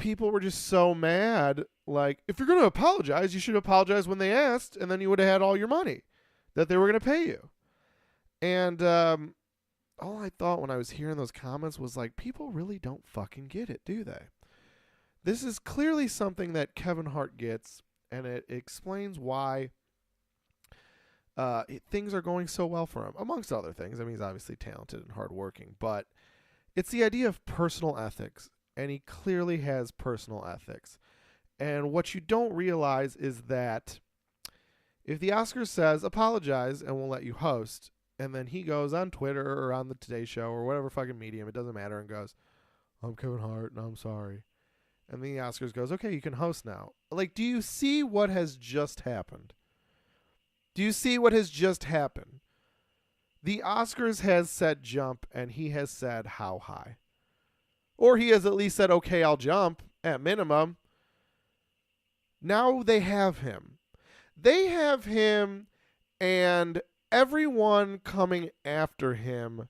people were just so mad. Like, if you're going to apologize, you should apologize when they asked, and then you would have had all your money that they were going to pay you. And all I thought when I was hearing those comments was like, people really don't fucking get it, do they? This is clearly something that Kevin Hart gets, and it explains why things are going so well for him, amongst other things. I mean, he's obviously talented and hardworking, but it's the idea of personal ethics, and he clearly has personal ethics. And what you don't realize is that if the Oscars says, apologize and we'll let you host, and then he goes on Twitter or on the Today Show or whatever fucking medium, it doesn't matter, and goes, I'm Kevin Hart and I'm sorry. And then the Oscars goes, okay, you can host now. Like, do you see what has just happened? Do you see what has just happened? The Oscars has said jump, and he has said how high. Or he has at least said, okay, I'll jump, at minimum. Now they have him. They have him, and everyone coming after him,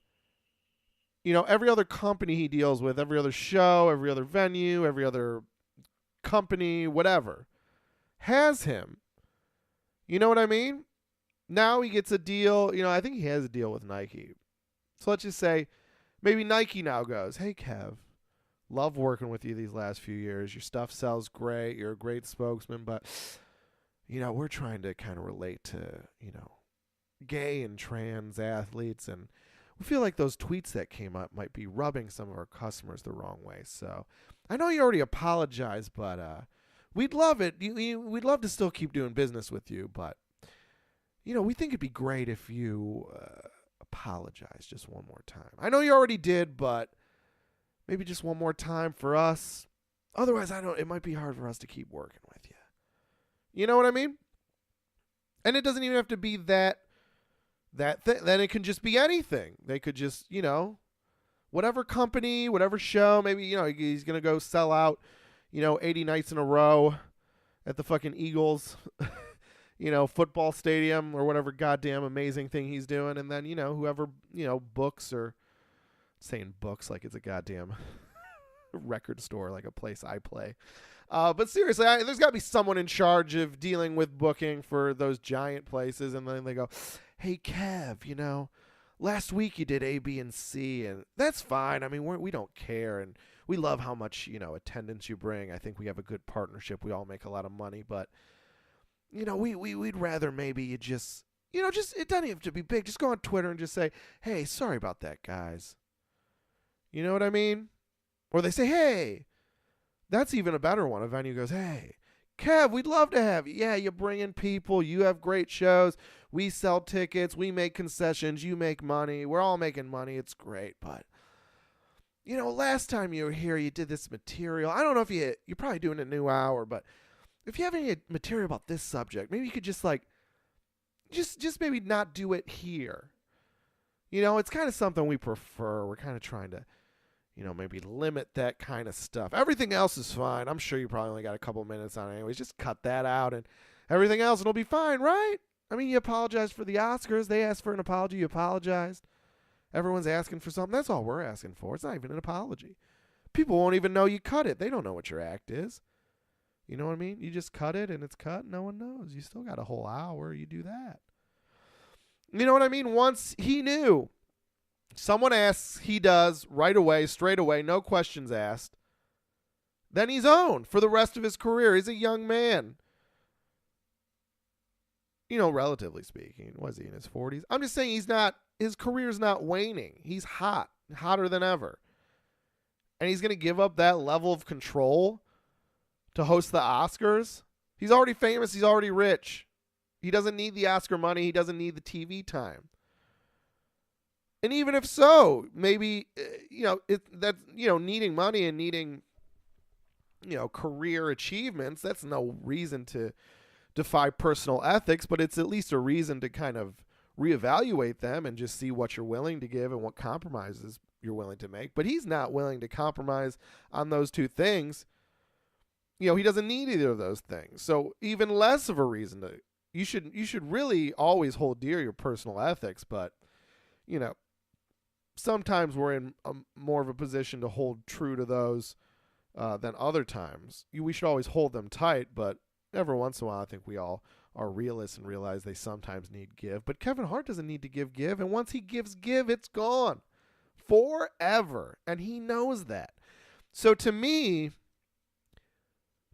you know, every other company he deals with, every other show, every other venue, every other company, whatever, has him. You know what I mean? Now he gets a deal. You know, I think he has a deal with Nike. So let's just say maybe Nike now goes, hey, Kev, love working with you these last few years. Your stuff sells great. You're a great spokesman. But, you know, we're trying to kind of relate to, you know, gay and trans athletes. And we feel like those tweets that came up might be rubbing some of our customers the wrong way. So I know you already apologized, but we'd love it. We'd love to still keep doing business with you. But, you know, we think it'd be great if you apologize just one more time. I know you already did, but maybe just one more time for us. Otherwise, it might be hard for us to keep working with you. You know what I mean? And it doesn't even have to be that thing. Then it can just be anything. They could just, you know, whatever company, whatever show, maybe, you know, he's going to go sell out, you know, 80 nights in a row at the fucking Eagles you know, football stadium or whatever goddamn amazing thing he's doing. And then, you know, whoever, you know, books, or saying books like it's a goddamn record store, like a place I play. But seriously, there's got to be someone in charge of dealing with booking for those giant places. And then they go, hey, Kev, you know, last week you did A, B, and C, and that's fine. I mean, we don't care. And we love how much, you know, attendance you bring. I think we have a good partnership. We all make a lot of money, but you know, we'd rather maybe you just, you know, just, it doesn't have to be big. Just go on Twitter and just say, hey, sorry about that, guys. You know what I mean? Or they say, hey, that's even a better one. A venue goes, hey, Kev, we'd love to have you. Yeah, you bring in people. You have great shows. We sell tickets. We make concessions. You make money. We're all making money. It's great. But, you know, last time you were here, you did this material. I don't know if you're probably doing a new hour, but if you have any material about this subject, maybe you could just like, just maybe not do it here. You know, it's kind of something we prefer. We're kind of trying to, you know, maybe limit that kind of stuff. Everything else is fine. I'm sure you probably only got a couple minutes on it anyways. Just cut that out and everything else, it'll be fine, right? I mean, you apologized for the Oscars. They asked for an apology. You apologized. Everyone's asking for something. That's all we're asking for. It's not even an apology. People won't even know you cut it. They don't know what your act is. You know what I mean? You just cut it and it's cut. No one knows. You still got a whole hour. You do that. You know what I mean? Once he knew, someone asks, he does right away, straight away, no questions asked. Then he's owned for the rest of his career. He's a young man. You know, relatively speaking. Was he in his 40s? I'm just saying his career's not waning. He's hot, hotter than ever. And he's going to give up that level of control to host the Oscars? He's already famous. He's already rich. He doesn't need the Oscar money. He doesn't need the TV time. And even if so, maybe, you know, that's, you know, needing money and needing, you know, career achievements, that's no reason to defy personal ethics, but it's at least a reason to kind of reevaluate them and just see what you're willing to give and what compromises you're willing to make. But he's not willing to compromise on those two things. You know, he doesn't need either of those things. So even less of a reason to, you should really always hold dear your personal ethics, but, you know, sometimes we're in more of a position to hold true to those than other times. We should always hold them tight, but every once in a while, I think we all are realists and realize they sometimes need give. But Kevin Hart doesn't need to give. And once he gives give, it's gone forever. And he knows that. So to me,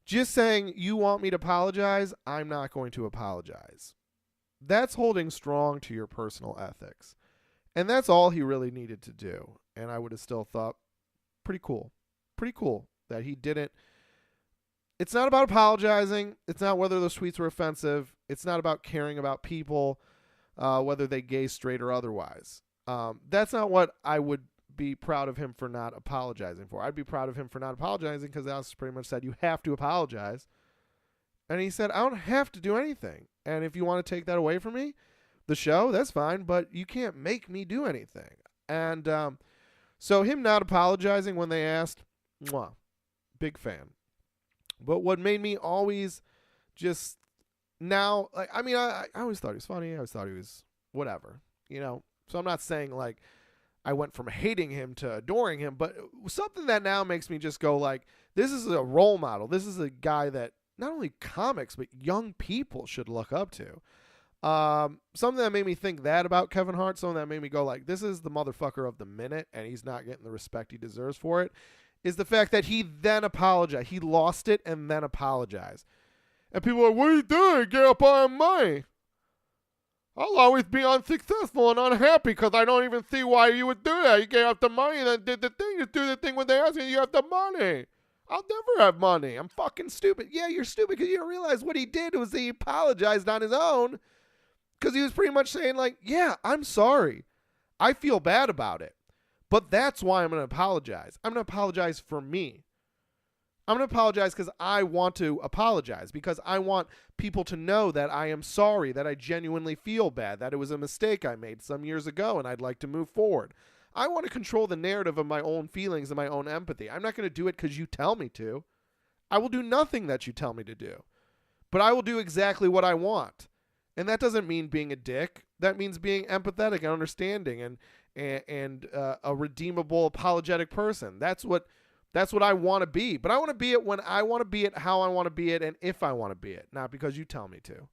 just saying, you want me to apologize, I'm not going to apologize. That's holding strong to your personal ethics. And that's all he really needed to do. And I would have still thought, pretty cool. Pretty cool that he didn't. It's not about apologizing. It's not whether those tweets were offensive. It's not about caring about people, whether they gay, straight, or otherwise. That's not what I would be proud of him for not apologizing for. I'd be proud of him for not apologizing because Alex pretty much said, you have to apologize. And he said, I don't have to do anything. And if you want to take that away from me, the show, that's fine, but you can't make me do anything. And so him not apologizing when they asked, mwah, big fan. But what made me always just now, like, I mean, I always thought he was funny. I always thought he was whatever, you know. So I'm not saying like I went from hating him to adoring him, but something that now makes me just go like, this is a role model. This is a guy that not only comics, but young people should look up to. Something that made me think that about Kevin Hart, something that made me go like, this is the motherfucker of the minute, and he's not getting the respect he deserves for it, is the fact that he then apologized. He lost it and then apologized. And people are like, what are you doing? Get up on money. I'll always be unsuccessful and unhappy because I don't even see why you would do that. You gave up the money and then did the thing. You do the thing when they ask you, you have the money. I'll never have money. I'm fucking stupid. Yeah, you're stupid because you don't realize what he did was he apologized on his own because he was pretty much saying like, yeah, I'm sorry. I feel bad about it. But that's why I'm going to apologize. I'm going to apologize for me. I'm going to apologize because I want to apologize, because I want people to know that I am sorry, that I genuinely feel bad, that it was a mistake I made some years ago and I'd like to move forward. I want to control the narrative of my own feelings and my own empathy. I'm not going to do it because you tell me to. I will do nothing that you tell me to do. But I will do exactly what I want. And that doesn't mean being a dick. That means being empathetic and understanding and a redeemable, apologetic person. That's what I want to be. But I want to be it when I want to be it, how I want to be it, and if I want to be it, not because you tell me to.